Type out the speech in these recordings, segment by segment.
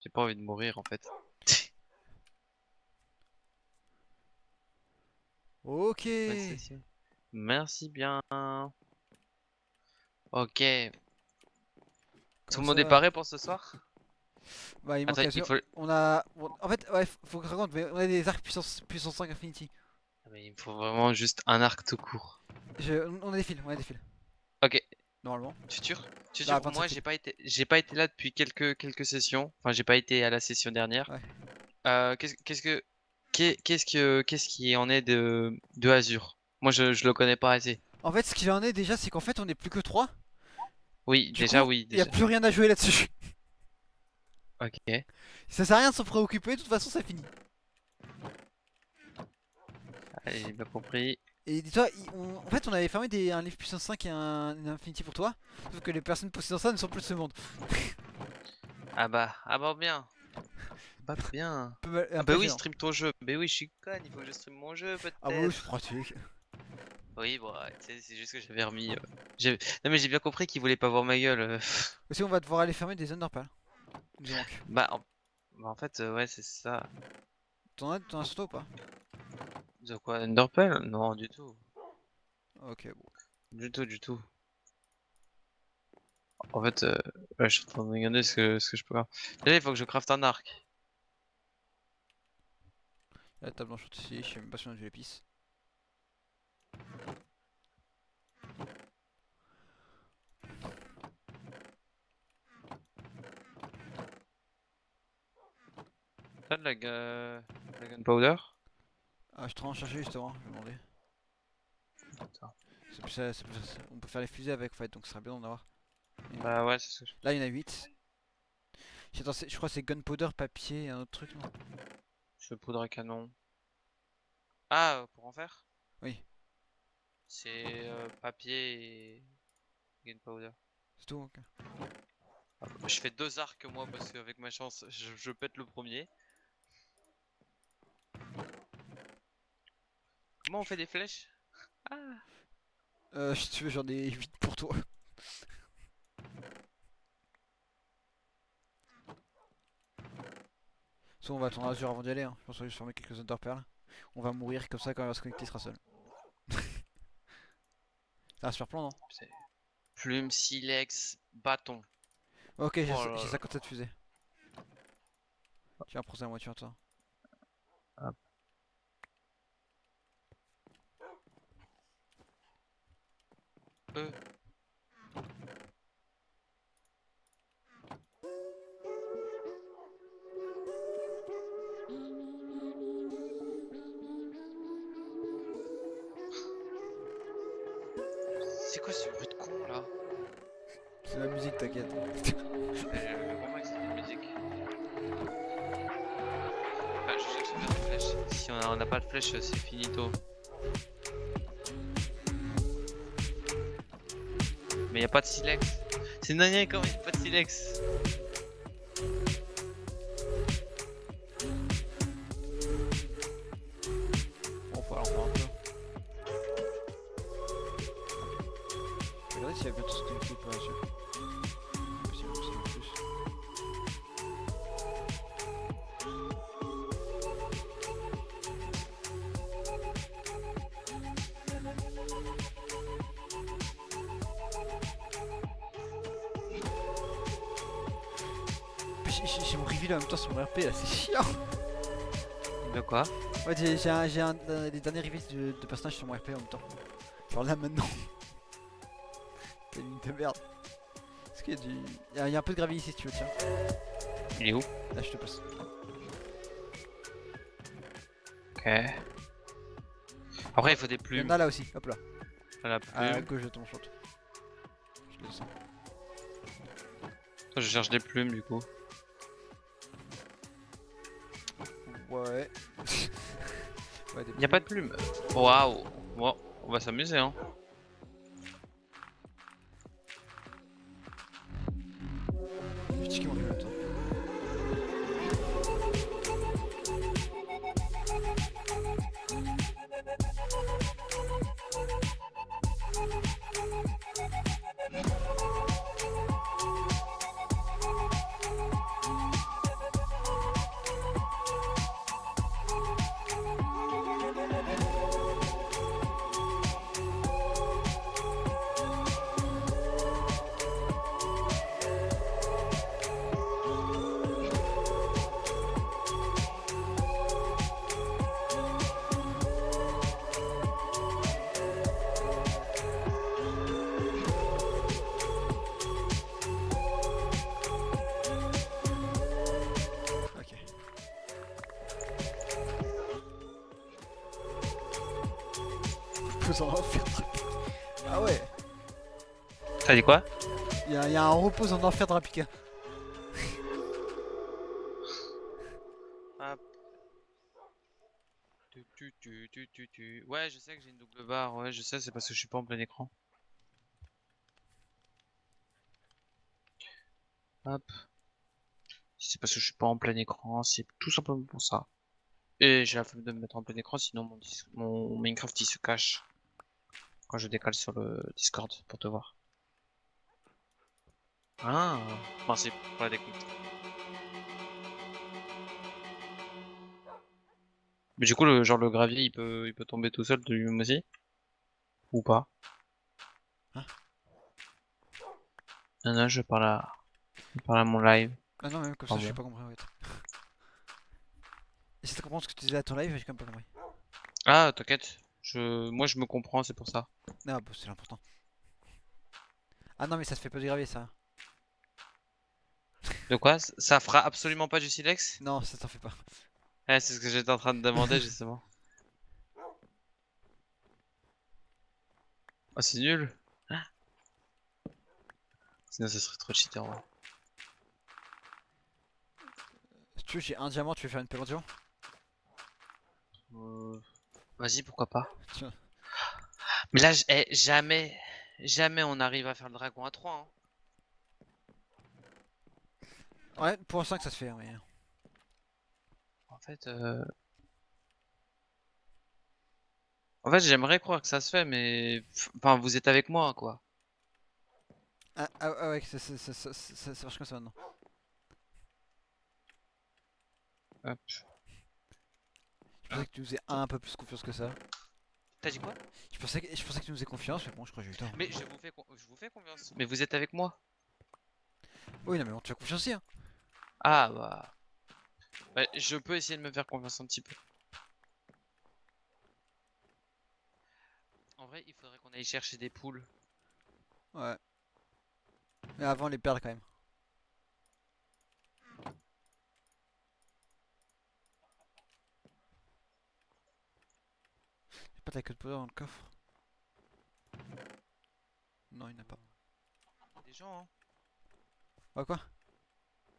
J'ai pas envie de mourir en fait. Ok. Bonne session. Merci bien. Ok. Tout Comme le monde est ça. paré pour ce soir? Bah, il manque Attends, il Azure. faut. On a. En fait, ouais, faut que je raconte, mais on a des arcs puissance 5 Infinity. Ah, mais il me faut vraiment juste un arc tout court. On a des fils, on a des fils. Ok. Normalement. Tu es sûr? Tu es Bah, sûr? 27 Moi, fils. j'ai pas été là depuis quelques sessions. Enfin, j'ai pas été à la session dernière. Ouais. Qu'est-ce qui en est de Azure? Moi, je le connais pas assez. En fait, ce qu'il en est déjà, c'est qu'en fait, on est plus que 3. Oui, Du déjà, coup, oui, il y a déjà. plus rien à jouer là-dessus. Ok. Ça sert à rien de s'en préoccuper, de toute façon, ça finit. Allez, j'ai bien compris. Et dis-toi, en fait, on avait fermé un livre puissance 5 et une Infinity pour toi. Sauf que les personnes possédant ça ne sont plus de ce monde. Ah bah bien. Bah bien. Un Ah peu bah oui, gênant. stream ton jeu. Mais oui, je suis con, il faut que je stream mon jeu Ah bah oui, c'est peut-être. pratique. Oui, bon, ouais, tu sais, c'est juste que j'avais remis. Non mais j'ai bien compris qu'il voulait pas voir ma gueule. Aussi, on va devoir aller fermer des Underpals. Il nous manque. Bah, en fait, ouais, c'est ça. T'en as sur toi ou pas? De quoi, Underpell? Non, du tout. Ok, bon. Du tout, du tout. En fait, ouais, je suis en train de regarder ce que je peux faire. Déjà, il faut que je crafte un arc. La table blanche ici, je sais même pas si on a du l'épice. T'as la gunpowder? Ah, je suis en train de chercher justement, je vais demander. Attends. On peut faire les fusées avec en fait, donc ce serait bien d'en avoir. Bah ouais, c'est ce que je... Là, il y en a 8. Attends, je crois que c'est gunpowder, papier et un autre truc, non? Je poudre à canon. Ah, pour en faire? Oui, C'est papier et gunpowder. c'est tout, ok. Je fais deux arcs moi parce qu'avec ma chance, je pète le premier. Comment on fait des flèches? Ah, Si tu veux, j'en ai 8 pour toi. Soit on va attendre Azure avant d'y aller, hein. Je pense qu'on va juste fermer quelques Underpearls. On va mourir comme ça quand il va se connecter, il sera seul. C'est un super plan, non? c'est- Plume, silex, bâton. Ok, Oh j'ai là 57 fusées. Tiens, prends ça à la moitié, toi. là. Hop. C'est quoi ce bruit de con là? C'est la musique, t'inquiète. J'avais compris que c'était une musique. Ah, je cherche bien des flèches. Si on n'a pas de flèches, c'est finito. Mais y a pas de silex. C'est dingue quand même, y a pas de silex. Bon, faut alors faire un peu. Regardez s'il y a bientôt ce connecté ou pas, Azure. Possible, possible en plus. J'ai mon reveal en même temps sur mon RP là, c'est chiant. De quoi? Ouais, des derniers reveals de personnages sur mon RP en même temps. Genre là maintenant. C'est une de merde. Est-ce qu'il y a du. Il y a un peu de gravier ici si tu veux, tiens. Il est où? Là, je te passe. Ok. Après, il faut des Il y en plumes. a là aussi, hop là. La À plume. gauche de ton shot. Je descends. Je cherche des plumes du coup. Ouais. Ouais, des Y a pas de plumes. Waouh. Bon, on va s'amuser hein. Je vais checker mon reveal en même temps. repose en enfer. Ah ouais. T'as dit quoi? Il y a un repose en enfer de Rapika. Hop. Ouais, je sais que j'ai une double barre. Ouais, je sais, c'est parce que je suis pas en plein écran. Hop. C'est parce que je suis pas en plein écran, c'est tout simplement pour ça. Et j'ai la flemme de me mettre en plein écran, sinon mon Minecraft il se cache quand je décale sur le Discord pour te voir. Ah, merci pour la découverte. Mais du coup, genre le gravier il peut tomber tout seul de lui-même aussi? Ou pas? Hein? Non, non, je parle à mon live. Ah non, même comme ça, Enfin je suis bon. pas compris en fait. J'essaie de comprendre ce que tu disais à ton live, j'ai quand même pas compris. Ah, t'inquiète. Moi je me comprends, c'est pour ça. Ah bah c'est l'important. Ah non mais ça se fait pas du gravier ça. De quoi? Ça fera absolument pas du silex? Non ça t'en fait pas. Ouais, c'est ce que j'étais en train de demander justement. Ah, c'est nul. Sinon, ça serait trop cheaté en vrai. Si tu veux j'ai un diamant, tu veux faire une pelle en diamant? Euh, Vas-y, pourquoi pas. Tiens. Mais là, jamais on arrive à faire le dragon à 3. Hein. Ouais, pour un 5 ça se fait hein, mais... En fait, j'aimerais croire que ça se fait, mais enfin, vous êtes avec moi, quoi. Ah ouais, ça marche comme ça maintenant. Hop. Je pensais que tu nous faisais un peu plus confiance que ça. T'as dit quoi? Je pensais que tu nous faisais confiance, mais bon, je crois que j'ai eu tort. Mais je vous fais confiance. Mais vous êtes avec moi. Oui, non, mais on te fait confiance aussi, hein. Ah bah, je peux essayer de me faire confiance un petit peu. En vrai, il faudrait qu'on aille chercher des poules. Ouais. Mais avant les perles quand même. Y'a pas ta queue de poudre dans le coffre? Non, il n'y en a pas. Des gens, hein. Ouais, quoi?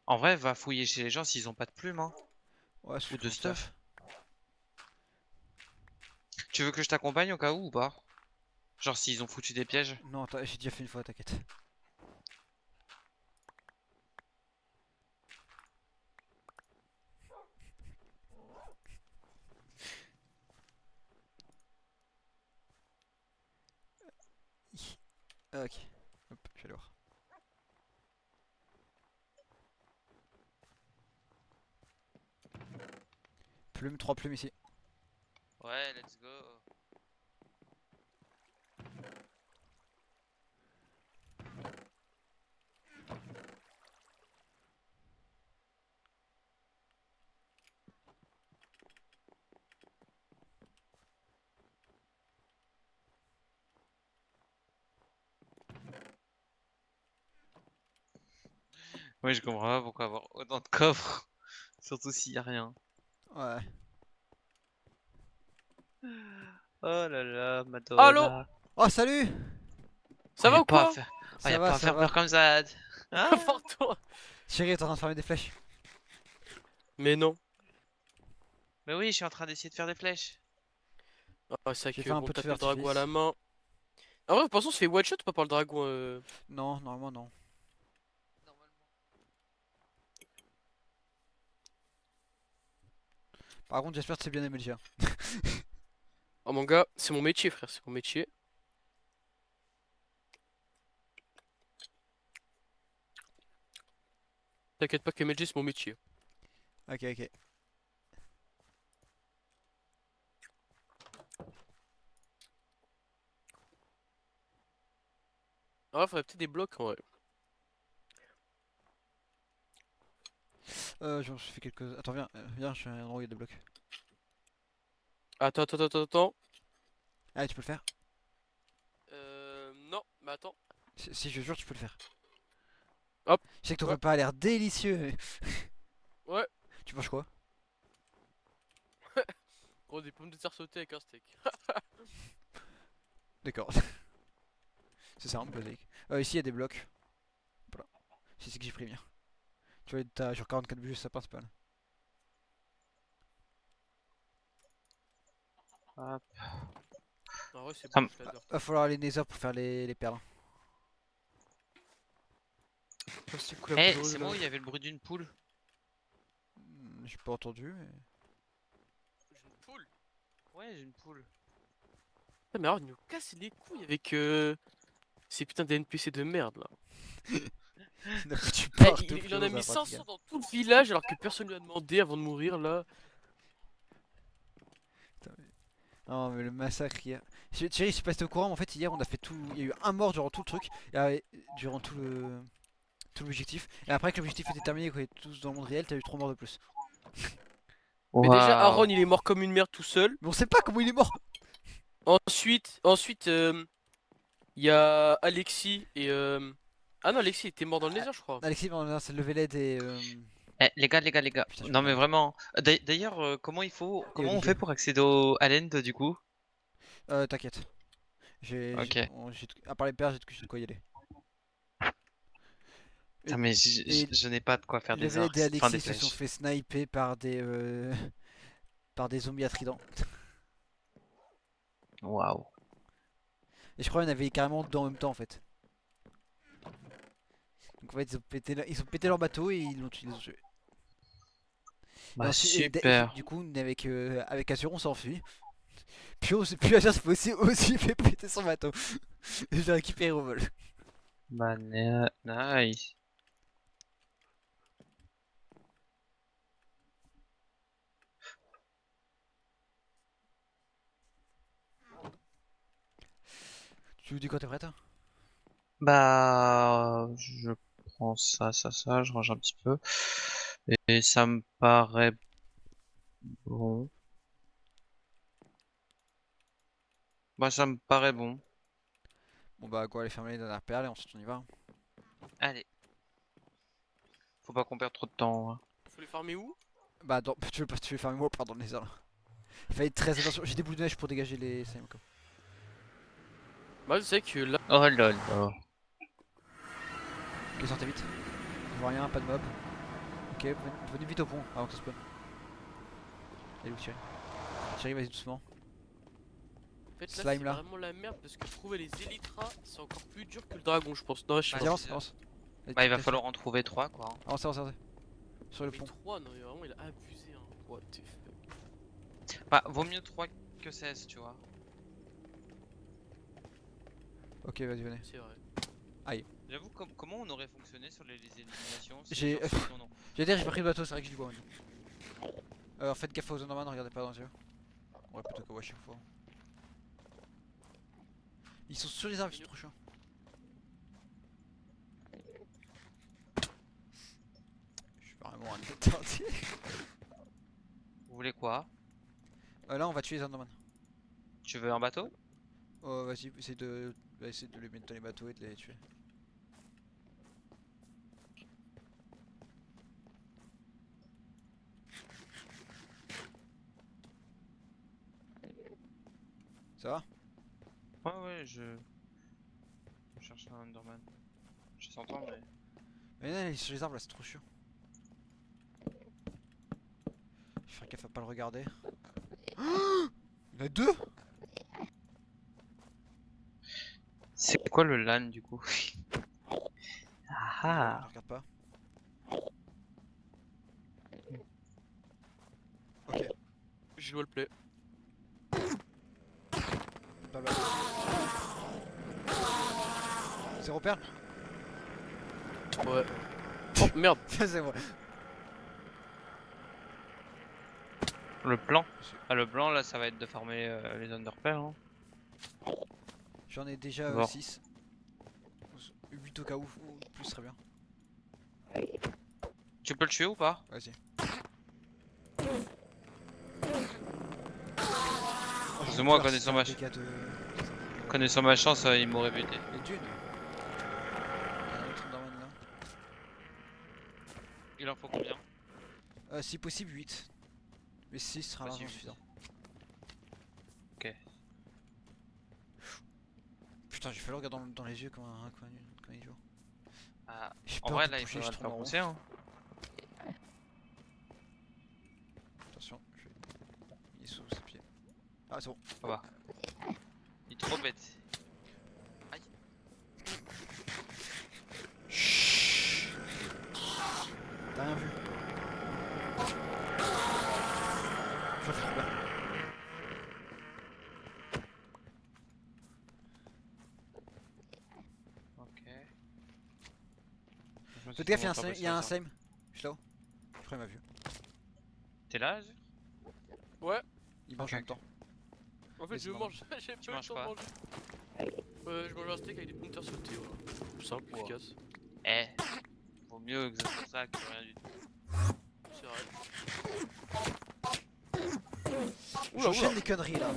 En vrai, va fouiller chez les gens s'ils ont pas de plumes, hein. Ouais, ce que Ou je de compte faire. stuff. Tu veux que je t'accompagne au cas où ou pas? Genre s'ils ont foutu des pièges? Non, j'ai déjà fait une fois, t'inquiète. Ah, ok. Hop, je vais aller voir. Plume, 3 plumes ici. Ouais, let's go. Ouais, je comprends pas pourquoi avoir autant de coffres. Surtout s'il y a rien. Ouais. Oh là là, Allô? Madonna. Oh, salut! Oh, Ça va ou quoi? y Ça a va, pas à ça faire va. peur comme ça. Hein? Pour toi. Chérie, t'es en train de farmer des flèches. Mais non. Mais oui, je suis en train d'essayer de faire des flèches. Ah, c'est vrai J'ai que fait un bon, peu de t'as feu fait le dragon à la d'artifice. main. Ah ouais, de toute façon, on se fait one shot ou pas par le dragon Non, normalement non. Par contre, j'espère que c'est bien aimé déjà. Oh mon gars, c'est mon métier, frère, c'est mon métier. T'inquiète pas qu'MLG, c'est mon métier. Ok, ok. Ah ouais, faudrait peut-être des blocs en vrai. J'en suis fait quelques... Attends, viens, je suis à un endroit où il y a des blocs. Attends. Allez, tu peux le faire? Non, mais attends. Si, je jure, tu peux le faire. Hop, Je sais que ton ouais, repas a l'air délicieux. Mais... ouais. Tu manges quoi? Gros, des pommes de terre sautées avec un steak. D'accord. C'est ça, basique. Ici il y a des blocs. Voilà. C'est ce que j'ai pris bien. Tu vois, t'as genre 44 budgets sapin, c'est pas mal. Hop. En vrai, c'est Ça bon, me- je l'adore. Va falloir aller nether pour faire les perles. Oh, c'est cool, la Eh, poudreuse, c'est là. moi où il y avait le bruit d'une poule. J'ai pas entendu, mais. J'ai une poule. Ouais, j'ai une poule. Ah, mais alors, ils nous cassent les couilles avec ces putains de NPC de merde là. Il en a foutu Eh, partout, il en a frérot, mis ça a pas de 500 dans tout le village alors que personne lui a demandé avant de mourir là. Non, mais le massacre hier. Thierry, je sais pas si t'es au courant, mais en fait, hier on a fait tout. Il y a eu un mort durant tout le truc, durant tout l'objectif. Et après que l'objectif était terminé, qu'on était tous dans le monde réel, t'as eu 3 morts de plus. Mais déjà, Aaron Waouh. il est mort comme une merde tout seul. Mais on sait pas comment il est mort! Ensuite, il y a Alexis et ah non, Alexis était mort dans le nether, je crois. Alexis, c'est levé l'aide et. Eh, les gars. Putain, je Non, me mais perds. vraiment. D'ailleurs, Et comment on Olivier. fait pour accéder au à l'end du coup? T'inquiète. Ok. À part les pères, j'ai de quoi y aller. Et, Putain, mais et je n'ai pas de quoi faire des levé l'aide arcs, et enfin des Alexis se sont flèches. fait sniper par des. Par des zombies à trident. Waouh. Et je crois qu'il y en avait carrément deux en même temps en fait. Donc en fait, ils ont pété leur bateau et ils les ont tués. Et Bah ensuite, super. du coup, avec Azure, on s'enfuit. Puis Azure s'est aussi fait péter son bateau. Et je l'ai récupéré au vol. Bah nice. Tu dis quoi, t'es prête? Bah je prends ça, je range un petit peu. Et ça me paraît bon. Bah ça me paraît bon. Bon bah go aller fermer les dernières perles et ensuite on y va. Allez. Faut pas qu'on perde trop de temps, hein. Faut les farmer où? Bah tu veux fermer moi pardon les airs là. Il fallait être très attention, j'ai des boules de neige pour dégager les slime quoi. Bah, je sais que là, Oh lol. Oh. Ok sortez vite. Je vois rien, pas de mob. Ok, venez vite au pont avant que ça spawn. Elle est où Thierry? Thierry vas-y doucement. en fait, là, Slime, c'est là. vraiment la merde parce que trouver les Elytras, c'est encore plus dur que le dragon, je pense. Non, je sais Bah, Vas-y pas. avance, avance. Bah il va falloir en trouver 3 quoi, hein. Avance, avance, avance. Sur le Mais pont. 3, non, mais vraiment, il a abusé, hein. What the fuck. Bah vaut mieux 3 que 16 tu vois. Ok vas-y venez. C'est vrai. J'avoue comment on aurait fonctionné sur les éliminations si J'ai- genre, si on en- J'allais dire j'ai pas pris le bateau, c'est vrai que j'ai du bois maintenant. Faites gaffe aux Enderman, regardez pas dans les yeux. Ouais plutôt que ouais chaque fois. Ils sont sur les arbres, ils sont trop chiants. Je suis vraiment un détendu. Vous voulez quoi? Là on va tuer les Enderman. Tu veux un bateau? Oh vas-y, essayer de les mettre dans les bateaux et de les tuer. Ça va? Ouais je cherche un Enderman. Je s'entends mais. Mais non, il est sur les arbres là, c'est trop chiant. Je vais faire gaffe à pas le regarder. Il y en a deux? C'est quoi le LAN du coup? Je Ah. regarde pas. Ok, Je dois le play. pas mal. Zéro perle? Ouais. Oh merde. C'est vrai. Le plan? Ah le plan là ça va être de farmer les underpells hein. J'en ai déjà Bon. 6. 8 au cas où, ou plus serait bien. Tu peux le tuer ou pas? Vas-y. Excuse-moi, connaissant ma chance, il m'aurait buté. Les dunes. Il y a un autre Enderman là. Il en faut combien? Si possible 8. Mais 6 sera largement Possible. suffisant. Ok. putain, j'ai fait le regard dans les yeux comme un idiot. Ah, J'ai en peur vrai, de là, il bouger, faudra je le tourne faire en rond. pousser. Hein. Attention, il est sous ses pieds. Ah, c'est bon. Ça va. Il est trop bête. Aïe. Chut. T'as rien vu. Je vais faire peur. Ok. Faites gaffe, il y a un same. Je suis là-haut. Je crois qu'il m'a vu. T'es là, Azur? Ouais, Il mange Ok, en même ok. temps. en fait, Vas-y, je maman. mange. J'ai Tu pas eu le manges temps de quoi? manger. Je mange un steak avec des pointers sautés, voilà. Simple, efficace. Eh, vaut mieux que ça que rien du tout. C'est vrai. J'enchaîne des conneries là.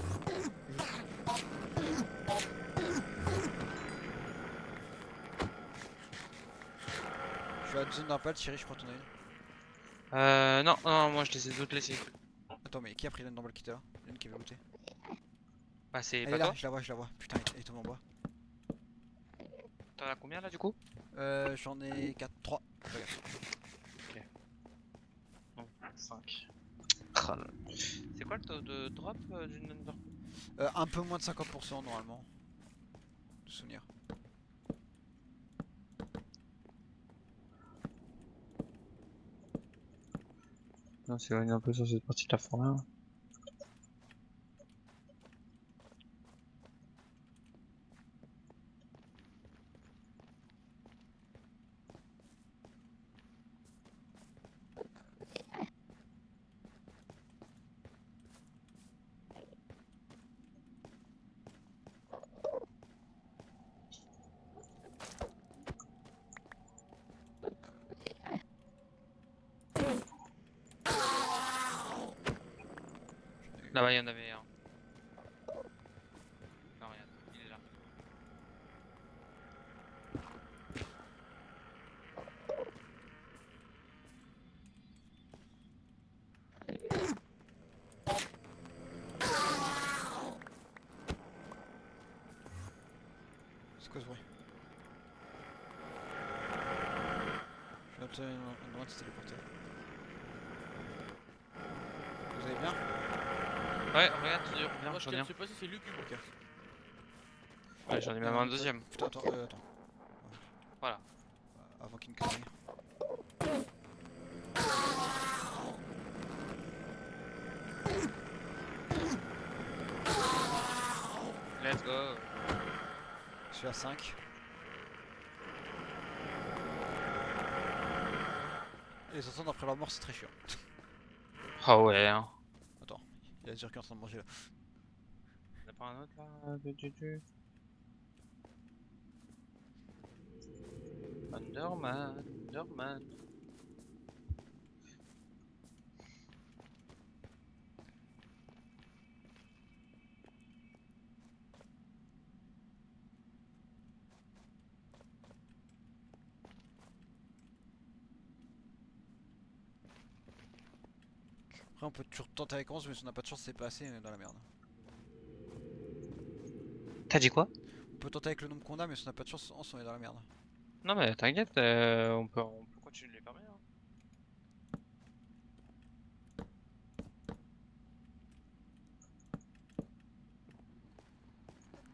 Je suis à la zone d'impact, Thierry, je crois ton avis. Non, non, moi je les ai toutes laissées. Attends, mais qui a pris l'une d'emballe qui était là? L'une qui avait looté. Bah, c'est Elle pas est là, toi? je la vois. Putain, elle est tombée en bas. T'en as combien là du coup? J'en ai 4, 3. Regarde. Non, 5. C'est quoi le taux de drop d'une Under? Un peu moins de 50% normalement. De souvenir. Non, c'est un peu sur cette partie de la forêt. Là-bas, il y en avait un. Non, regarde, il est là. C'est quoi ce bruit? Je vais observer une droite se téléporter. Vous allez bien? Ouais, regarde, tu dis, reviens, Moi, je j'en ai un. sais pas si c'est lugubre. Ok. Ouais, j'en ai même un deuxième. Putain, attends. Voilà. Avant qu'il ne connerie. Let's go. Je suis à 5. Et les entendre après leur mort, c'est très chiant. Ah ouais, hein. Attends, il y a Azure qui est en train de manger là. Y'en a pas un autre là Underman, Underman. Après, on peut toujours tenter avec 11, mais si on n'a pas de chance, c'est pas assez, on est dans la merde. T'as dit quoi? On peut tenter avec le nombre qu'on a, mais si on n'a pas de chance, on est dans la merde. Non mais t'inquiète, on peut continuer de les fermer. Hein.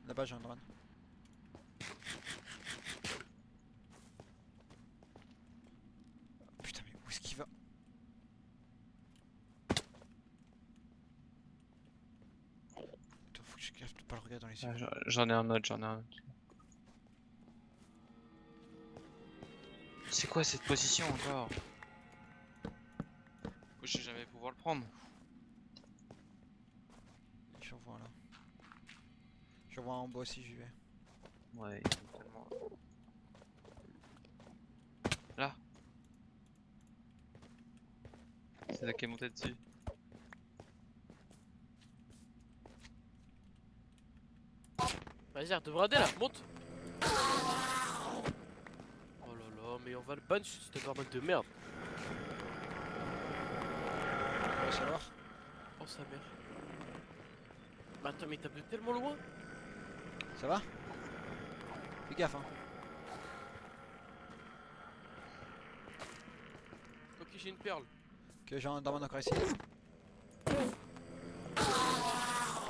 Là-bas, j'ai un drone. Putain, mais où est-ce qu'il va? Attends, faut que je gaffe de pas le regarder dans les yeux. Ah, j'en ai un autre, j'en ai un autre. C'est quoi cette position encore? Je vais jamais pouvoir le prendre. J'en vois un là. J'en vois un en bas aussi, j'y vais. Ouais, ils sont tellement... Là. C'est là qui est monté dessus. Vas-y, arrête de brader là, monte. Oh là là, mais on va le ban sur cette barbe de merde. On va savoir. Oh sa mère. Mais attends, mais il tape de tellement loin. Ça va? Fais gaffe, hein. Ok, j'ai une perle. Ok, j'ai un Enderman encore ici.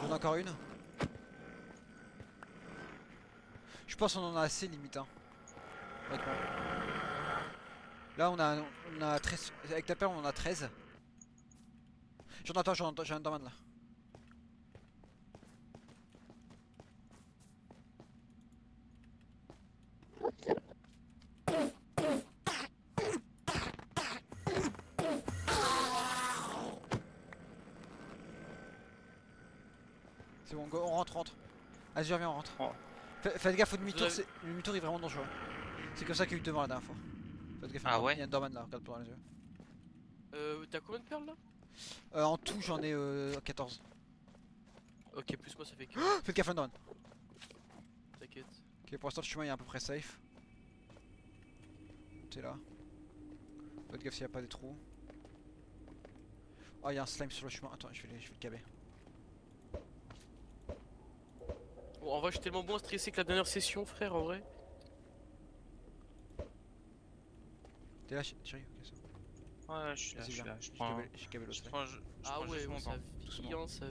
J'en ai encore une. Je pense qu'on en a assez limite, hein. Honnêtement. Là, on a 13. Avec ta perle, on en a 13. J'ai un Enderman là. C'est bon, go, on rentre. Vas-y, reviens, on rentre. Oh. Faites gaffe au demi-tour, Vous avez- le demi-tour est vraiment dangereux. C'est comme ça qu'il y a eu devant la dernière fois. Faites gaffe, Ah ouais? il y a un Enderman là, regarde pour dans les yeux. T'as combien de perles là? En tout, j'en ai 14. Ok, plus moi ça fait 15. Faites gaffe, Enderman. T'inquiète. Ok, pour l'instant, le chemin est à peu près safe. T'es là. Faites gaffe s'il n'y a pas des trous. Oh, il y a un slime sur le chemin. Attends, je vais le caber. Bon, en vrai, je suis tellement moins stressé que la dernière session, frère, en vrai. T'es là, Thierry? Ok, ça. Ouais, je suis là, Vas-y, je suis viens. là. Je prends, J'ai cavé le je slime. prends, je Ah prends ouais, juste ouais, mon ça temps. doucement. vient, ça.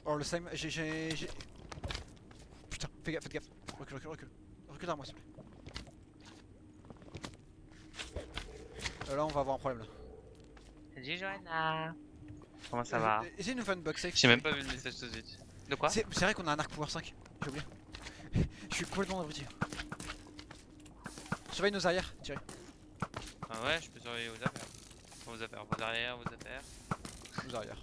Oh, le slime, j'ai. Putain, faites gaffe. Recule. Recule à moi, s'il te plaît. Là, on va avoir un problème là. Salut Johanna. Comment ça va? Essayez de nous faire une box safe. J'ai même pas vu le message tout de suite. De quoi? C'est vrai qu'on a un arc pouvoir 5. J'ai oublié. Je suis complètement abruti. Surveille nos arrières, Thierry. Ah ouais, je peux surveiller vos affaires. Vos affaires, vos arrières, vos affaires. Nos arrières.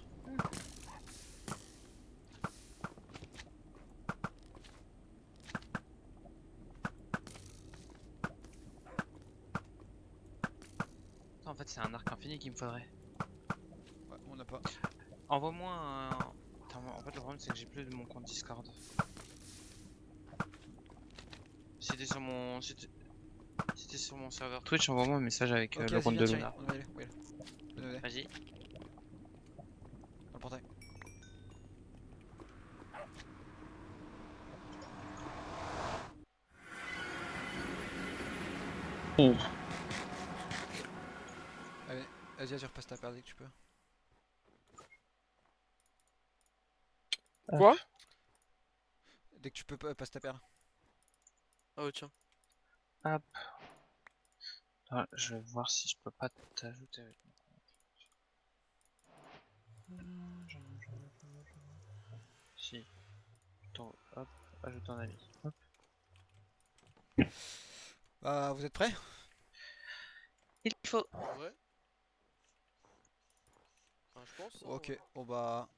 En fait, c'est un arc infini qu'il me faudrait. Ouais, on n'a pas. Envoie-moi un. Attends, en fait, le problème, c'est que j'ai plus de mon compte Discord. Si t'es sur mon. Si t'es sur mon serveur Twitch, envoie-moi un message avec Ok, le vas-y, compte viens, de Thierry. Luna. On va y aller. Venez, venez, Vas-y. dans le portail. Allez, vas-y, repasse ta paire dès que tu peux. Quoi? Dès que tu peux, passe ta perle. Ah ouais, tiens. Hop. Ah, je vais voir si je peux pas t'ajouter avec mon compte. Si. Hop, ajoute un ami. Hop. Bah, vous êtes prêts? Il faut. Ouais. Enfin, je pense. Hein, Ok, ouais. bon bah.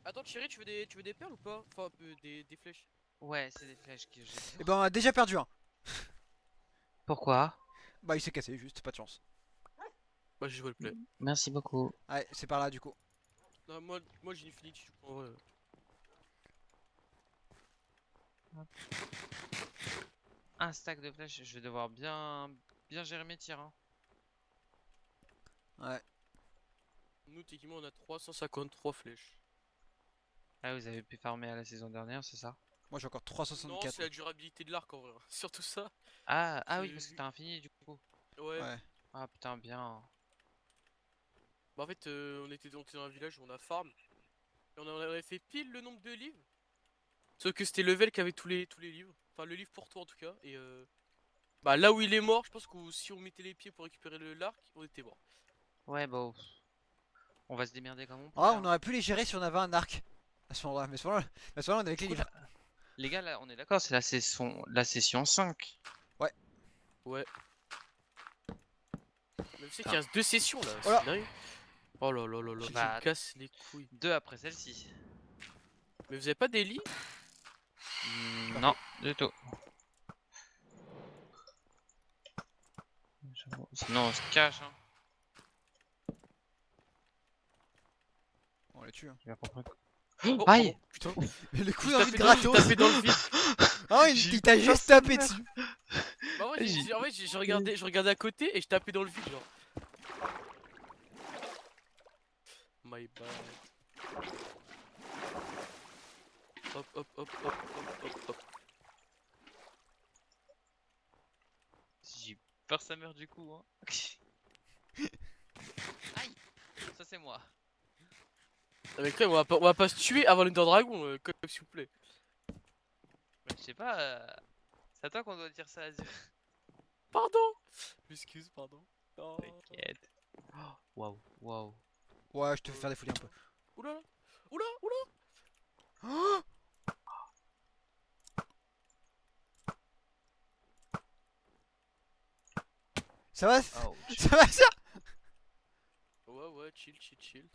Attends, Thierry, tu veux des perles ou pas? Enfin, des flèches. Ouais, c'est des flèches que j'ai. Et ben, on a déjà perdu un. Pourquoi? Bah, il s'est cassé, juste, pas de chance. Bah, j'ai joué le play. Merci beaucoup. Allez, c'est par là du coup. Non, moi j'ai Infinity, du coup, en vrai. Un stack de flèches, je vais devoir bien gérer mes tirs. Hein. Ouais. Nous, techniquement, on a 353 flèches. Ah, vous avez pu farmer à la saison dernière, c'est ça? Moi j'ai encore Non, 364. c'est la durabilité de l'arc en vrai. Surtout ça. Ah oui, C'est- parce que t'as infini du coup. Ouais. Ouais. Ah putain, bien. Bah, en fait, on était dans un village où on a farm. Et on avait fait pile le nombre de livres. Sauf que c'était level qui avait tous les livres. Enfin, le livre pour toi en tout cas. Et bah, là où il est mort, je pense que si on mettait les pieds pour récupérer l'arc, on était mort. Ouais, bah, on va se démerder comme on peut. Ah, Hein. on aurait pu les gérer si on avait un arc. À ce moment-là. Mais à ce moment-là, on est avec les Du coup, livres. les gars, là, on est d'accord, c'est la session 5. Ouais. Même si qu'il reste 2 sessions là. Oh là. C'est dingue. Oh là là là là. Shit, Tu Bah, me casses les couilles. 2 après celle-ci. Mais vous avez pas des lits? Non, du tout. Sinon, on se cache. Hein. On les tue. Hein. J'ai bien compris. Oh, Aïe! pardon, putain. Mais le coup J'ai dans le tapé gratos. j'ai tapé dans le vide. Ah, J'ai il t'a eu juste peur, tapé ça dessus. Bah ouais, en fait, je regardais à côté et je tapais dans le vide genre. My bad. Hop, hop, hop, hop, hop, hop, hop. J'ai peur que ça meurt du coup, hein. Aïe! Ça c'est moi. Avec toi, on va pas se tuer avant l'Ender Dragon, s'il vous plaît. Bah, je sais pas. C'est à toi qu'on doit dire ça, Azur. Pardon. M'excuse, pardon. Oh. T'inquiète. Oh, waouh, waouh. Ouais, je te fais faire des folies un peu. Oula, oula, oula. Oh, ça va? Ouch. Ça va ça? Ouais, ouais, chill, chill, chill.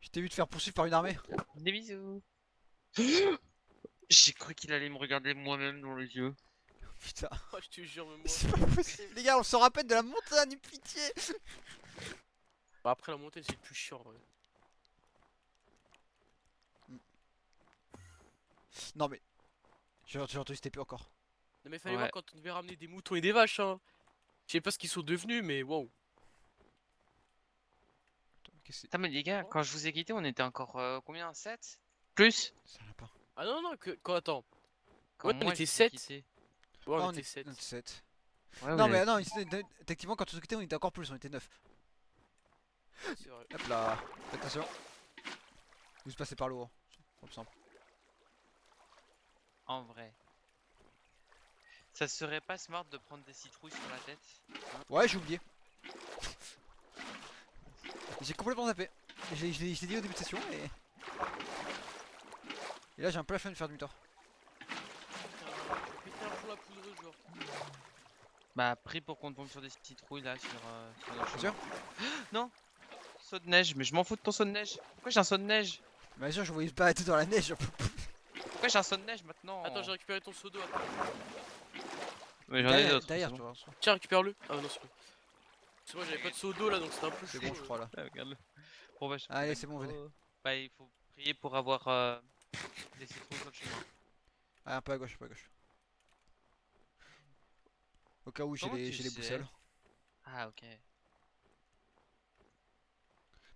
Je t'ai vu te faire poursuivre par une armée. Des bisous. J'ai cru qu'il allait me regarder moi-même dans les yeux. Putain, Oh, je te jure, même moi. c'est pas possible. Les gars, on se rappelle de la montagne, pitié. Bah, après la montée, c'est le plus chiant, ouais. Non mais, j'ai entendu c'était plus encore. Non, mais fallait Ouais. voir quand on devait ramener des moutons et des vaches, hein. Je sais pas ce qu'ils sont devenus, mais wow. Attends, qu'est-ce que c'est? Putain, mais les gars, quand je vous ai quitté, on était encore combien? 7? Plus? Ça va pas. Ah non, non, quand attends. Quand Ouais, on moi était je vous ai 7. quitté. Ouais, Ah, on était 7. 7. Ouais, Non ouais. mais non, techniquement quand on se quittait on était encore plus, on était 9. C'est vrai. Hop là, attention. Vous se passez par le haut, c'est plus simple. En vrai. Ça serait pas smart de prendre des citrouilles sur la tête? Ouais, j'ai oublié. J'ai complètement zappé. Je l'ai dit au début de session et... Et là j'ai un peu la flemme de faire demi-tour. Péter un jour la poudreuse, genre. Bah, pris pour qu'on tombe sur des citrouilles là sur notre Bien chemin. sûr. Non! Saut de neige, mais je m'en fous de ton saut de neige. Pourquoi j'ai un saut de neige? Mais bien sûr, je voyais pas arrêter dans la neige. Pourquoi j'ai un saut de neige maintenant? Attends, j'ai récupéré ton seau d'eau. Attends. Mais j'en ai d'autres. Derrière, c'est tu bon. vois. Tiens, récupère-le. Ah non, c'est bon. C'est moi, j'avais pas de seau d'eau là, donc c'était un peu C'est chaud. bon, je crois là. Ah, regarde-le. Bon, bah, je- Allez, c'est bon, venez. Bah, il faut prier pour avoir des citrouilles sur le chemin. Ah, un peu à gauche, un peu à gauche. Au cas où j'ai Comment tu les sais? boussoles. Ah, ok.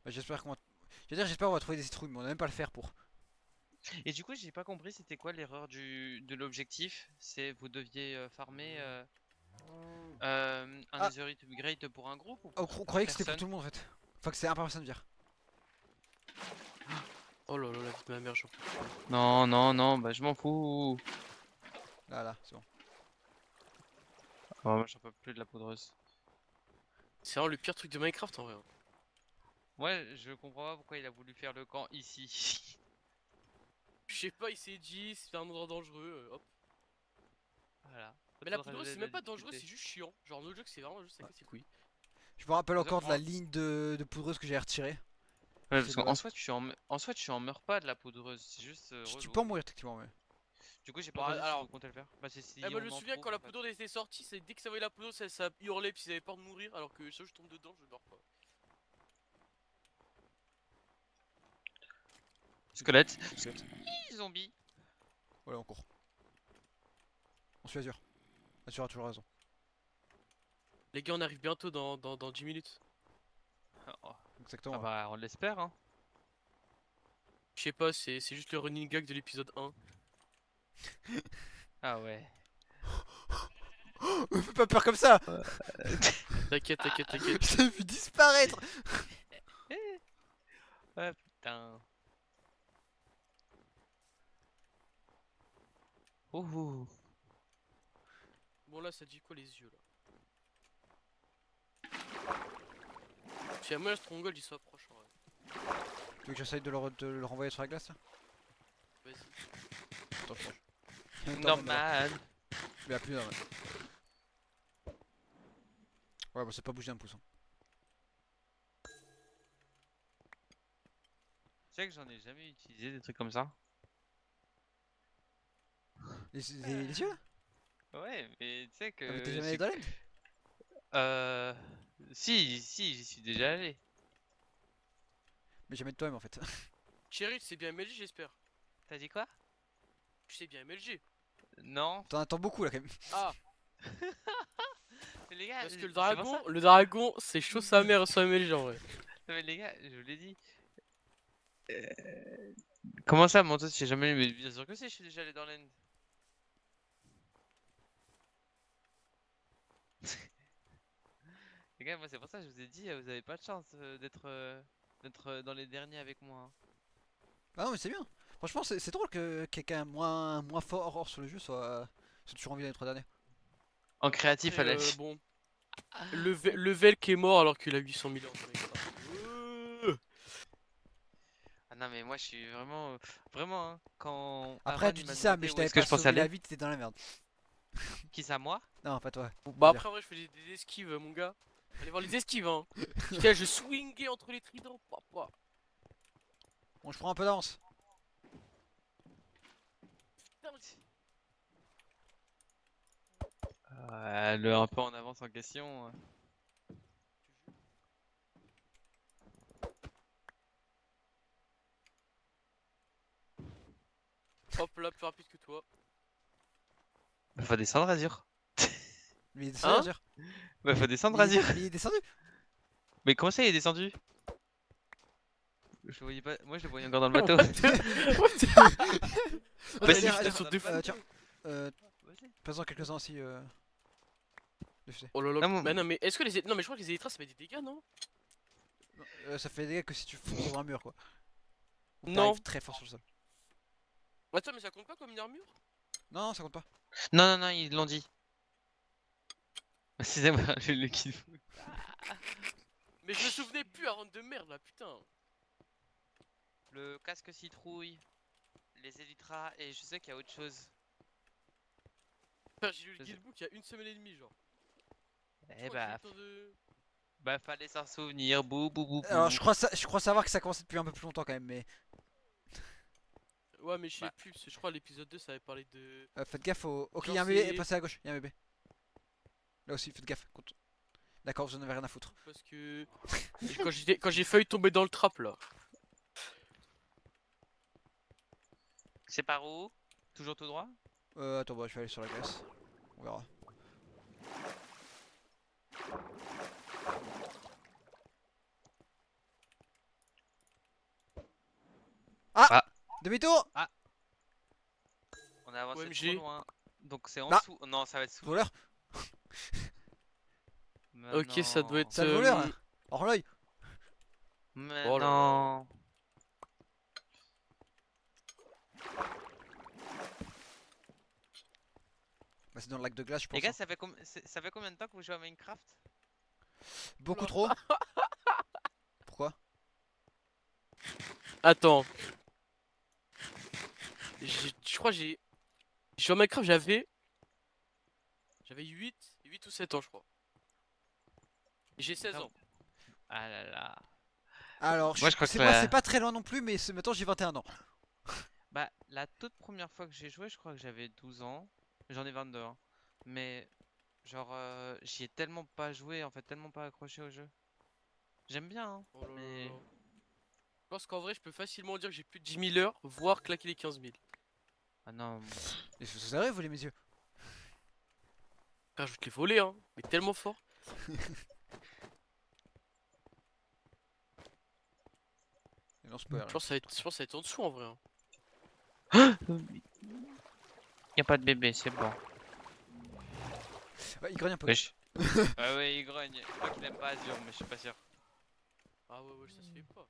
Bah, j'espère qu'on va... Je veux dire, j'espère qu'on va trouver des citrouilles, mais on a même pas le faire pour. Et du coup, j'ai pas compris, c'était quoi l'erreur de l'objectif? C'est vous deviez farmer un Ah. Netherite upgrade pour un groupe ou Oh, pour on croyait que c'était pour personne? tout le monde en fait. Enfin, que c'est un par personne, dire. Oh là là, la vie de ma mère, j'en peux plus. Non, non, non, bah je m'en fous. Là, là, c'est bon. Oh, moi j'en peux plus de la poudreuse. C'est vraiment le pire truc de Minecraft en vrai. Hein. Ouais, je comprends pas pourquoi il a voulu faire le camp ici. Je sais pas, il s'est dit, c'est un endroit dangereux, hop. Voilà. Mais la Faudra poudreuse, rajouter c'est de même la pas dangereux, difficulté. c'est juste chiant. Genre, no joke, c'est vraiment juste ça casse les couilles. Je me rappelle Parce que encore de la en- ligne de poudreuse que j'ai retirée. Ouais, C'est parce qu'en dommage. soi, en soi, tu en meurs pas de la poudreuse, c'est juste Tu relou. peux en mourir techniquement, mais. Du coup, j'ai Bon, pas compris si alors, vous comptez le faire. Bah, c'est si moi je on me en souviens trouve, quand la en fait. poudreuse était sortie, c'est dès que ça voyait la poudreuse, ça hurlait, puis ils avaient peur de mourir, alors que ça, je tombe dedans, je meurs pas. Squelette. Squelette. Zombie. Voilà, on court. On suit Azur. Azur a toujours raison. Les gars, on arrive bientôt dans 10 minutes. Oh. Exactement. Ah Ouais. bah, on l'espère, hein. Je sais pas, c'est juste le running gag de l'épisode 1. Ah ouais. Me fais pas peur comme ça. T'inquiète, t'inquiète, t'inquiète. Je t'ai vu disparaître. Ah putain. Ouh. Bon, là, ça dit quoi les yeux là? Si à moi, le stronghold il s'approche en vrai. Tu veux que j'essaye de le renvoyer sur la glace là? Vas-y. Attends, je change. Attends, Normal. Il y a plus d'un. Ouais, bon, c'est pas bougé un pouce. Hein. Tu sais que j'en ai jamais utilisé des trucs comme ça. Les yeux là? Ouais, mais tu sais que. Ah, mais t'es jamais allé dans l'end? Euh. Si, j'y suis déjà allé. Mais jamais de toi-même en fait. Chérie, tu sais bien MLG, j'espère. T'as dit quoi? Tu sais bien MLG. Non. T'en attends beaucoup là quand même. Ah, Mais les gars, parce que c'est pour ça. le dragon, c'est chaud sa mère sur MLG en vrai. Non, mais les gars, je vous l'ai dit. Comment ça, mon j'ai jamais lu, mais bien sûr que si, je suis déjà allé dans l'End. Les gars, moi c'est pour ça que je vous ai dit, vous avez pas de chance d'être dans les derniers avec moi, hein. Ah non mais c'est bien. Franchement c'est drôle que quelqu'un moins fort sur le jeu soit toujours envie d'être dernier. En créatif à Après, la vie. bon, Level qui est mort alors qu'il a 800 000 heures. Ah non, mais moi je suis vraiment, hein, quand Après Aaron tu il m'a dis ça mais demandé je où t'avais est-ce que pas je pensais sauvé la aller, vie, t'étais dans la merde. qui ça, moi? Non pas toi. Bah Je veux dire. après, en vrai, je faisais des esquives, mon gars. Allez voir les esquives, hein. J'étais là, je swingais entre les tridents, papa. Bon je prends un peu d'avance. Putain, Un peu en avance en question. hop là, plus rapide que toi. Faut descendre, Azur. Mais il est descendu Hein? Azur. Bah faut descendre, Mais Azur. il est descendu. Mais comment ça il est descendu? Je le voyais pas, moi je le voyais encore dans le bateau. What the- what the- Bah, la si, lévitation je- de fou. Tiens. Vas-y. Passe-en quelques-uns aussi. De fusée. Oh là là. Non, mon- Bah non, mais est-ce que les. Non, mais je crois que les élytras ça met des dégâts, non? Non, ça fait des dégâts que si tu fonces sur un mur quoi. Ou que Non. t'arrives très fort sur le sol. Attends, mais ça compte pas comme une armure? Non ça compte pas. non, ils l'ont dit. Excusez-moi, j'ai le kill. Mais je me souvenais plus, Aaron de merde là, putain. Le casque citrouille, les élytras, et je sais qu'il y a autre chose. Frère, j'ai lu le Je sais. guidebook il y a une semaine et demie, genre. Je Eh crois que j'ai eu bah, le temps de. bah fallait s'en souvenir, bou bou bou Alors bou. je crois savoir que ça commençait depuis un peu plus longtemps quand même mais Ouais, mais je sais Bah. plus, parce que je crois l'épisode 2 ça avait parlé de. faites gaffe au. Ok Genre, y'a un bébé, c'est- passez à gauche, y'a un bébé. Là aussi faites gaffe. D'accord vous en avez rien à foutre. Parce que. Quand j'ai failli tomber dans le trap là. C'est par où? Toujours tout droit? Attends bah je vais aller sur la glace. On verra. Ah, Ah. Demi-tour. On a avancé OMG. trop loin. Donc c'est en Ah. dessous. Non, ça va être sous. Voleur. Mais Ok, ça doit non. être. C'est le voleur là. Hors l'œil. Mais Oh là là. non. Bah c'est dans le lac de glace je pense. Les gars, Hein. ça fait combien de temps que vous jouez à Minecraft? Beaucoup trop. Pourquoi? Attends. Je crois que j'ai. Sur Minecraft j'avais. J'avais 8 ou 7 ans, je crois. Et j'ai 16 Ah ans. Ah là là. Alors Moi, je crois que moi la- c'est pas très loin non plus mais maintenant j'ai 21 ans. Bah, la toute première fois que j'ai joué, je crois que j'avais 12 ans. J'en ai 22, hein. Mais, genre, j'y ai tellement pas joué, en fait, tellement pas accroché au jeu. J'aime bien, hein. Oh là là Mais, là. Je pense qu'en vrai, je peux facilement dire que j'ai plus de 10 000 heures, voire claquer les 15 000. ah non. Et vous avez volé mes yeux. Frère, je vais te les voler, hein. Mais tellement fort. Et non spoil. Je pense que ça va être en dessous en vrai, hein. Y a pas de bébé, c'est bon. Ouais, il grogne un peu. Wesh. Ouais, ouais, il grogne. Je crois qu'il aime pas Azure, mais je suis pas sûr. Ah ouais, ça se fait pas.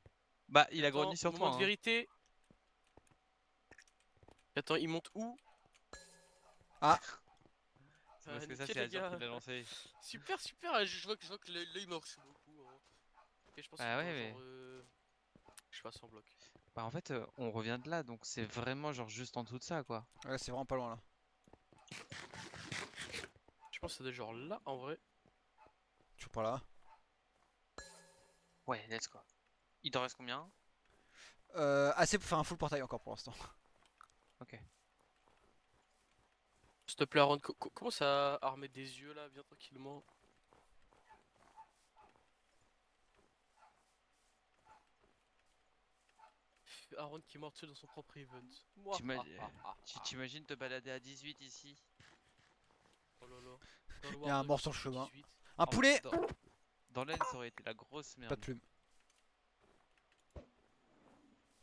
Bah, il a Attends, grogné sur moment toi, de hein. vérité. Attends, il monte où? C'est parce que ça, nickel, c'est les Azure gars. qui l'a lancé. Super, je vois que l'œil marche beaucoup, hein. Et je pense Ah que ouais, dans mais- genre, je passe en bloc. Bah, en fait, on revient de là, donc c'est vraiment, genre, juste en dessous de ça, quoi. Ouais c'est vraiment pas loin là. Je pense que c'est genre là en vrai. Toujours pas là. Ouais, let's go. Il t'en reste combien? Assez pour faire un full portail encore pour l'instant. S'il te plaît, Aaron, commence à remettre des yeux là, bien tranquillement. Aaron qui est mort seul dans son propre event. Moi, T'imagines te balader à 18 ici? Oh là là. Dans le Il y a un World mort sur of le chemin. 18. Un En poulet. plus, dans l'aile, ça aurait été la grosse Pas merde. de plume.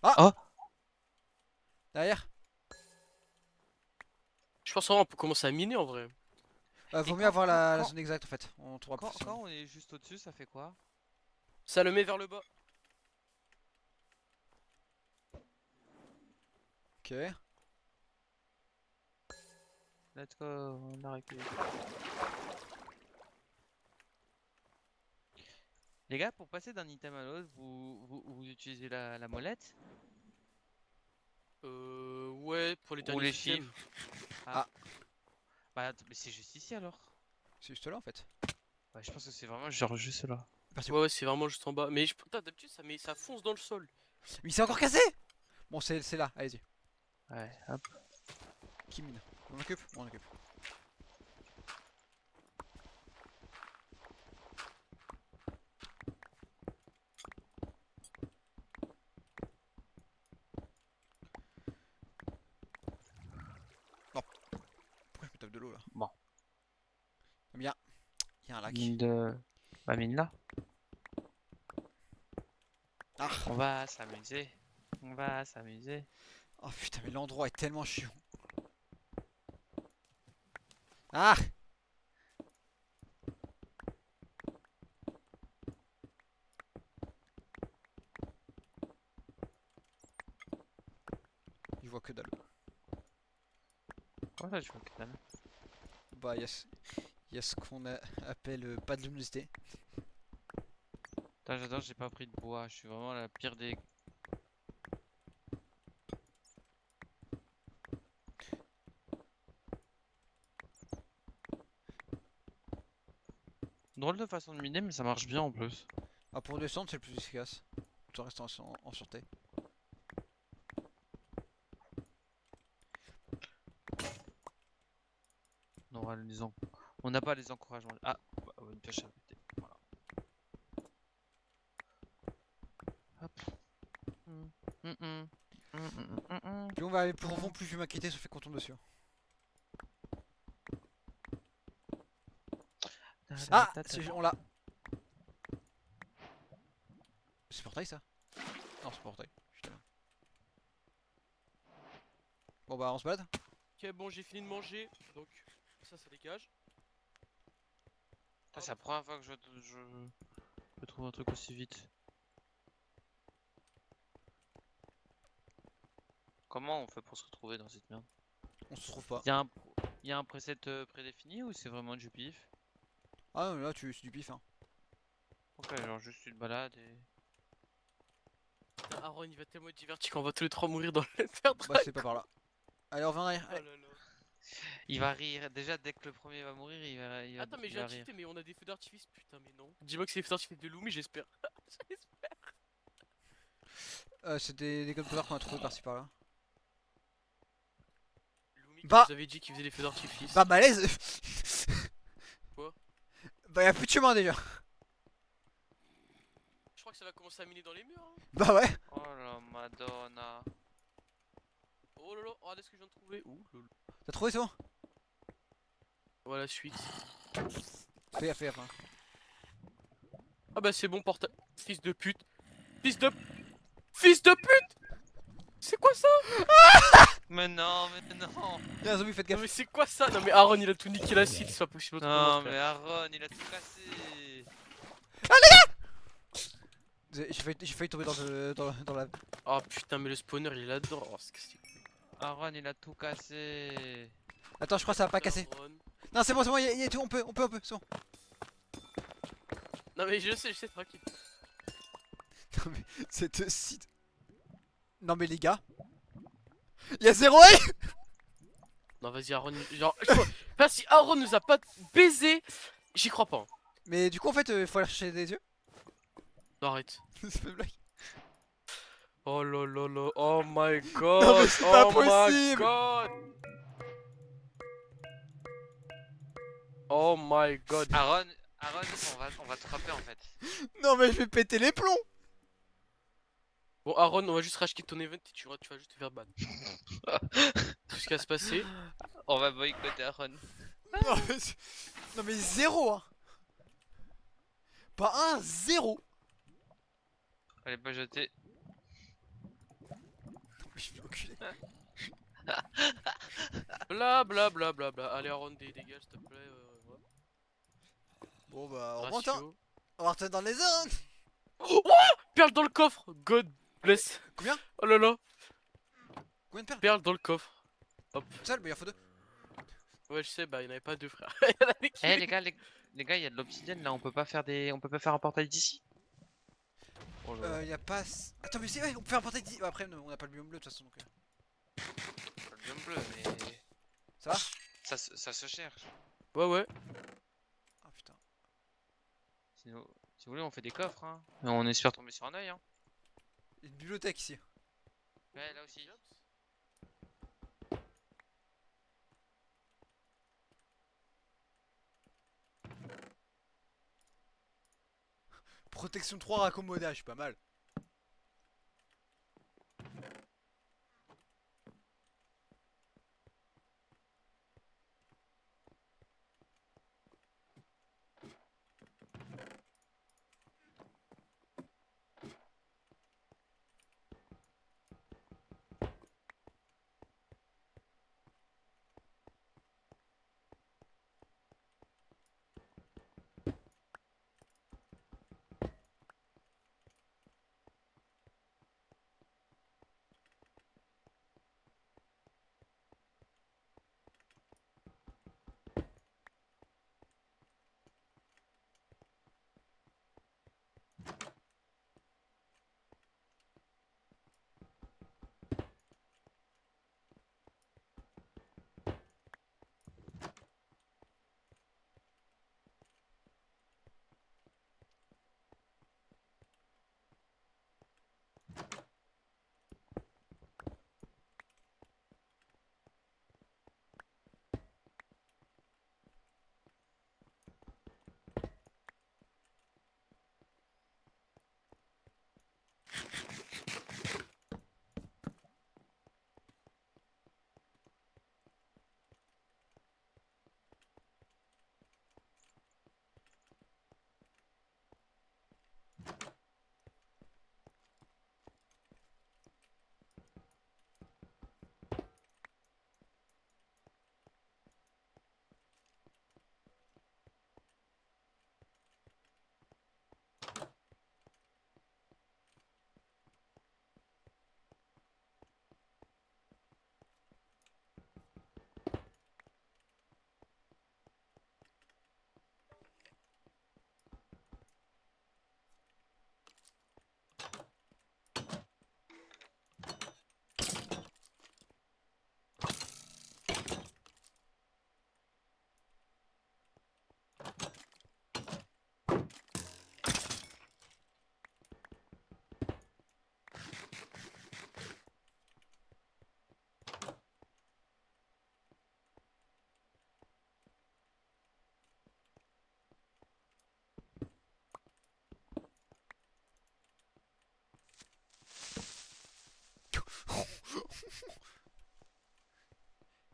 Oh! Derrière. Je pense vraiment on peut commencer à miner en vrai. Vaut Et mieux avoir la quand- zone exacte en fait. On trouvera plus Quand, facilement. quand on est juste au-dessus, ça fait quoi? Ça le met vers le bas. Ok. Let's go, on a récupéré. Les gars, pour passer d'un item à l'autre, vous utilisez la molette Ouais, pour les ou derniers les items. chiffres? Ah. Bah, mais c'est juste ici alors. C'est juste là en fait. Ouais, je pense que c'est vraiment genre juste là. Parti. Ouais, ouais, c'est vraiment juste en bas. Mais putain, d'habitude ça fonce dans le sol. Mais c'est encore cassé. Bon, c'est là. Allez-y. Ouais, hop. Qui mine? On occupe? On occupe. Non. Pourquoi je me tape de l'eau là? Bon. Bien. Il y a un lac. Mine de... Bah, mine là. Ah. On va s'amuser. On va s'amuser. Oh putain, mais l'endroit est tellement chiant. Ah. Il voit que dalle. Ouais, là, je vois que dalle. Bah, y a ce qu'on appelle pas de luminosité. Putain, j'adore, j'ai pas pris de bois. Je suis vraiment la pire des... Drôle de façon de miner, mais ça marche bien en plus. Ah, pour descendre, c'est le plus efficace. Tout en restant en sûreté. On aura On n'a pas les encouragements. Ah, bah, une pioche à péter. Voilà. Hop. Plus on va aller plus profond, plus je vais m'inquiéter sur le fait qu'on tombe dessus. Ah, on l'a. C'est portail ça? Non, c'est portail. Putain. Bon bah on se balade. Ok, bon, j'ai fini de manger. Donc, ça dégage. C'est la première fois que je trouve un truc aussi vite. Comment on fait pour se retrouver dans cette merde? On se trouve pas. Y a un preset prédéfini ou c'est vraiment du pif? Ah non, mais là c'est du pif hein. Ok, genre juste une balade et... Putain, Aaron, il va tellement être diverti qu'on va tous les trois mourir dans l'Ender Bah c'est pas par là. Allez on revient derrière. Oh Allez. là là. Il va rire. Déjà, dès que le premier va mourir, Attends, mais il j'ai va un rire. cheaté, mais on a des feux d'artifice. Putain, mais non. Dis-moi que c'est des feux d'artifice de Lumi, j'espère. J'espère. C'est des gunpowder qu'on a trouvé par-ci par-là. Lumi qui Bah. nous avait dit qu'il faisait des feux d'artifice. Bah malaise. Quoi? Bah y'a plus de chemin déjà. Je crois que ça va commencer à miner dans les murs. Hein. Bah ouais. Oh la Madonna. Oh là là, regardez ce que je viens de trouver. Ouh lolo. T'as trouvé c'est bon? Voilà, suite. Fais gaffe, fais gaffe. Hein. Ah bah c'est bon, portail. Fils de pute. Fils de... Fils de pute. C'est quoi ça? Mais non, mais non. Y'a un zombie, faites Non gaffe. mais c'est quoi ça? Non mais Aaron il a tout niqué la site, c'est pas possible autrement. Non, frère. mais Aaron, il a tout cassé. J'ai failli tomber dans la... Oh putain mais le spawner il est là-dedans. Oh, c'est que c'est... Aaron, il a tout cassé. Attends, je crois que ça va pas casser. Aaron. Non, c'est bon, y a tout, on peut, c'est bon. Non mais je sais, tranquille. Non mais, cette site... Non mais les gars... Y'a zéro œil. Non vas-y Aaron, genre... Enfin si Aaron nous a pas baisé, j'y crois pas. Hein. Mais du coup en fait, faut aller chercher des yeux. Non arrête. C'est pas une blague. Oh là là là, oh my god. Non, mais c'est pas oh my possible. god. Oh my god. Aaron, on va te frapper en fait. Non mais je vais péter les plombs. Bon Aaron, on va juste rage ton event et tu vas juste te faire ban. Tout ce qui va se passer. On va boycotter Aaron. Non mais, non, mais zéro hein. Pas un, zéro. Allez pas jeter. Je vais enculer. Bla bla bla bla bla. Allez, Aaron, dégage, s'il te plaît. Voilà. Bon bah on remonte hein. Ratio. On va retourner dans les zones. Oh, perle dans le coffre! God bless. Combien? Oh là là. Combien de perles? Perle dans le coffre. Hop. Une seule, mais il en faut deux. Ouais, je sais, bah, il n'y en avait pas deux, frère. Il y en avait Eh qu'une. les gars, il y a de l'obsidienne là, on peut pas faire un portail d'ici? Oh là là, Y a pas. Attends, mais c'est ouais, on peut faire un portail d'ici. Ouais, après, on n'a pas le biome bleu de toute façon donc. pas le biome bleu, mais Ça va? ça se cherche. Ouais, ouais. Ah putain. Sinon, si vous voulez, on fait des coffres, hein. Mais on espère tomber sur un œil, hein. Il y a une bibliothèque ici. Ouais, là aussi. Protection 3 raccommodage, pas mal.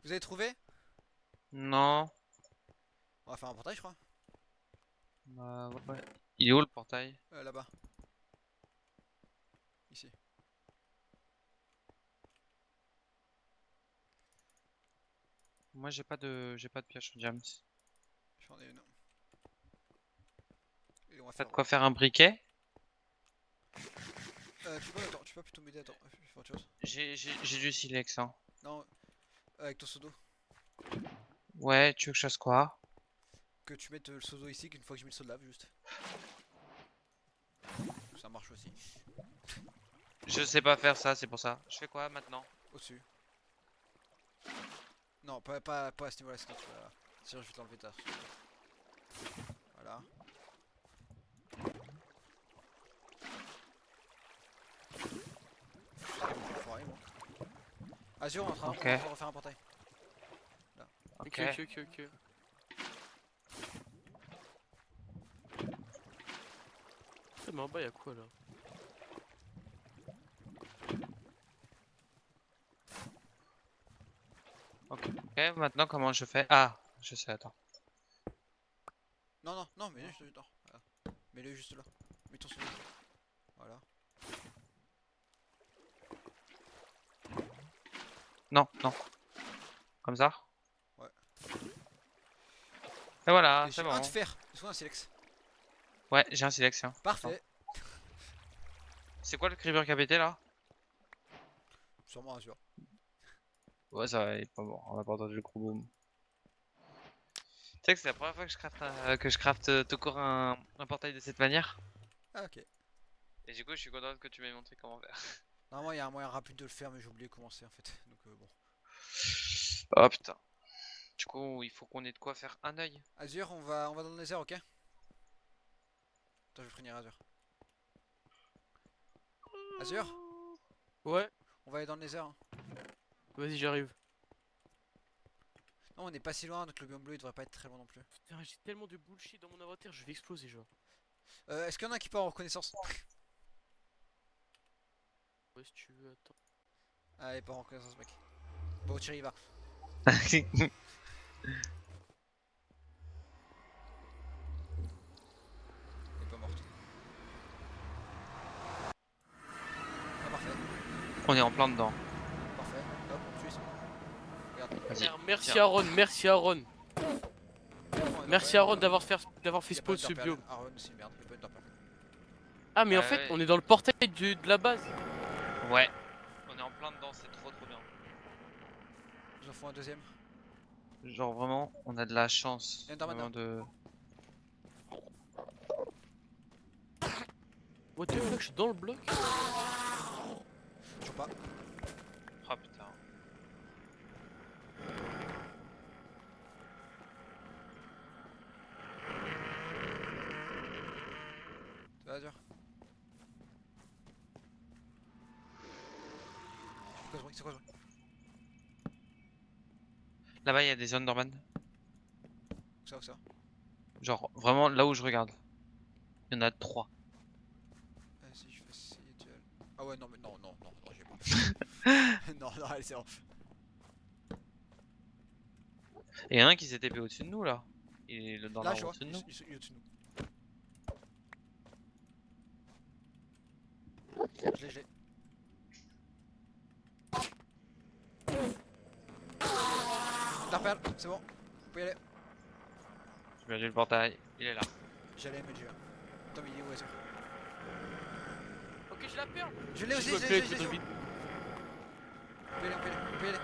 Vous avez trouvé? Non. On va faire un portail, je crois. Bah ouais. Il est où le portail? Là-bas. Ici. Moi j'ai pas de pioche en diamant. J'en ai une. Et on va T'as de faire. quoi faire un briquet? Attends, tu peux plutôt m'aider. Attends, je vais faire autre chose. J'ai du silex, hein. Non, avec ton pseudo. Ouais, tu veux que je fasse quoi? Que tu mettes le pseudo ici, qu'une fois que j'ai mis le saut de lave, juste. Ça marche aussi. Je sais pas faire ça, c'est pour ça. Je fais quoi maintenant? Au-dessus. Non, pas à ce niveau-là, sinon tu vas. Sinon, je vais te l'enlever tard. Voilà. Enfoiré, moi. Azur, on Ok, va refaire un portail. Ok, ok. ok, ok, ok. Mais en bas, y'a quoi là? Ok, maintenant comment je fais? Ah, je sais, attends. Non, non, non, mais juste non. Voilà. Mets-le juste là. Mets ton pseudo. Voilà. Non, non. Comme ça. Ouais. Et voilà, Et c'est j'ai un bon. de fer. Est-ce qu'on a un silex? Ouais, j'ai un sélection. Parfait. C'est quoi le creeper qui a pété là? Sûrement Azure. Ouais, ça va, il est pas mort. On a pas entendu le gros boom. Tu sais que c'est la première fois que je crafte tout court un portail de cette manière. Ah, ok. Et du coup, je suis content que tu m'aies montré comment faire. Normalement, il y a un moyen rapide de le faire, mais j'ai oublié comment c'est en fait. Donc, bon. Oh putain. Du coup, il faut qu'on ait de quoi faire un œil. Azure, on va dans le nether, ok? Attends, je vais prévenir Azure. Azure, Ouais, on va aller dans le nether, hein. vas-y, j'arrive. Non, on n'est pas si loin, donc le biome bleu il devrait pas être très loin non plus. Putain, j'ai tellement de bullshit dans mon inventaire, je vais exploser, genre. Est-ce qu'il y en a qui part en reconnaissance? Ouais, si tu veux, attends. Allez, part en reconnaissance, mec. Bon, tu y vas. Elle est pas morte. Ah, parfait. On est en plein dedans. Parfait. Hop, on tue, c'est bon. Regarde. Vas-y. Merci tiens. Aaron, merci Aaron. Merci Aaron d'avoir fait Y a spawn pas ce d'enderpearl. biome. Aaron, c'est une merde, y'a pas d'enderpearl. Ah, mais en fait, Ouais. on est dans le portail de la base. Ouais. On est en plein dedans, c'est trop bien. Nous en faut un deuxième. Genre vraiment, on a de la chance. Et Enderman, Vraiment de... What the fuck, je suis dans le bloc. Toujours pas. Oh putain. Ça va, Azure. C'est quoi ce bruit? Là-bas, il y a des Enderman. Où ça? Genre vraiment là où je regarde. Il y en a 3. Si je fais essayer de... Ah ouais, non, mais non, j'ai pas. Non, allez, c'est bon. Et il y en a un qui s'est TP au-dessus de nous là. Il est dans Là, l'arbre je vois, au-dessus de il nous. est au-dessus de nous. Je l'ai. Enderpearl, c'est bon. Vous pouvez y aller. J'ai perdu le portail. Il est là. J'allais, mais j'ai. Attends, mais il est où, Azure? Ok, je la perds. Je l'ai aussi, Je me je plais, l'ai. je me vite. On peut y aller.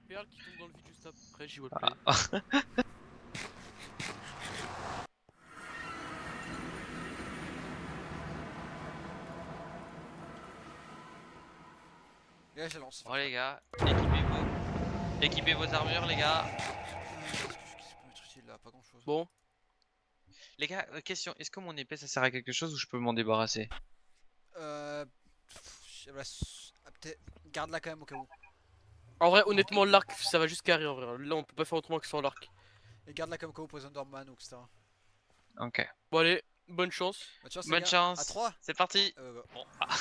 Perle qui tombe dans le vide juste après, j'y vois le play. Et là, je la lance. Bon les gars, équipez vos armures les gars. Qu'est-ce que je peux mettre utile là? Pas grand chose. Bon, Les gars, question, est-ce que mon épée ça sert à quelque chose ou je peux m'en débarrasser? Peut-être. Garde-la quand même au cas où. en vrai, honnêtement, l'arc, ça va juste carrer en vrai. Là, on peut pas faire autrement que sans l'arc. Et garde-la comme au cas où pour les Enderman ou etc. Ok. Bon, allez, bonne chance. Bonne chance, les Bonne gars. chance. À 3. C'est parti. Bon. Ah.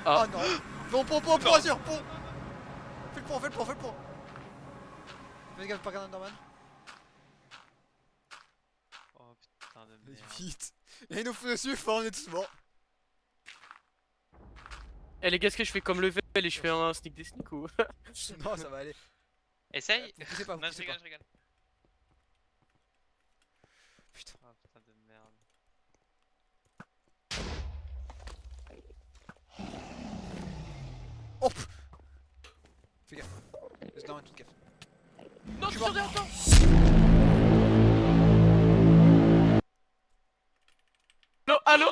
Oh non. Pont, Azure, pont. Fais le pont. Fais gaffe, pas garder Enderman. Oh putain de merde. Vite. Et il nous fout dessus, on est tous morts. Eh les gars, est-ce que je fais comme level et je fais un sneak des sneaks ou... Non, ça va aller. Essaye. Vous poussez pas, vous Non, je poussez rigole, pas. je rigole. Putain. Oh putain de merde. Oh pff. Fais gaffe. Les Enderman, toute gaffe. Non, Tu tu vas- sors attends. Allo.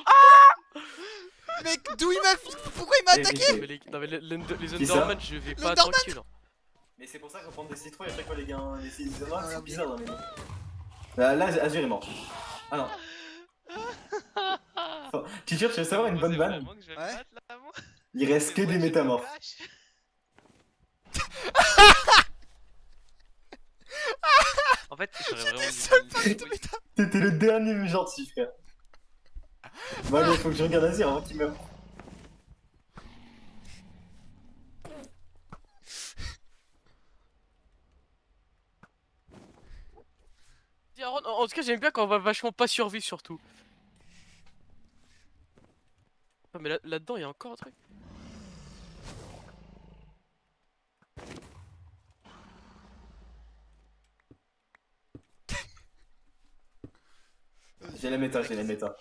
Mec, d'où il m'a... Pourquoi il m'a attaqué? Mais non mais les Qui ça Enderman, je vais pas L'Enderman tranquille. Hein. Mais c'est pour ça qu'on prend des citrouilles à chaque fois les gars, les citrouilles Ah, c'est bizarre dans les mots. Là, Azure est mort. Ah non. Attends, tu veux savoir une bonne vanne? Que je vais me Ouais. battre, là, moi Il reste que Mais des moi, je me métamorphes. cache. En fait, j'aurais vraiment dû seul prendre une parmi citrouille. T'étais le dernier gentil frère. Bon allez, faut que je regarde Azure avant qu'il meure. Dis, Aaron, en tout cas, j'aime bien quand on va vachement pas survivre surtout. Ah, mais là-dedans, il y a encore un truc. J'ai la méta, j'ai la méta.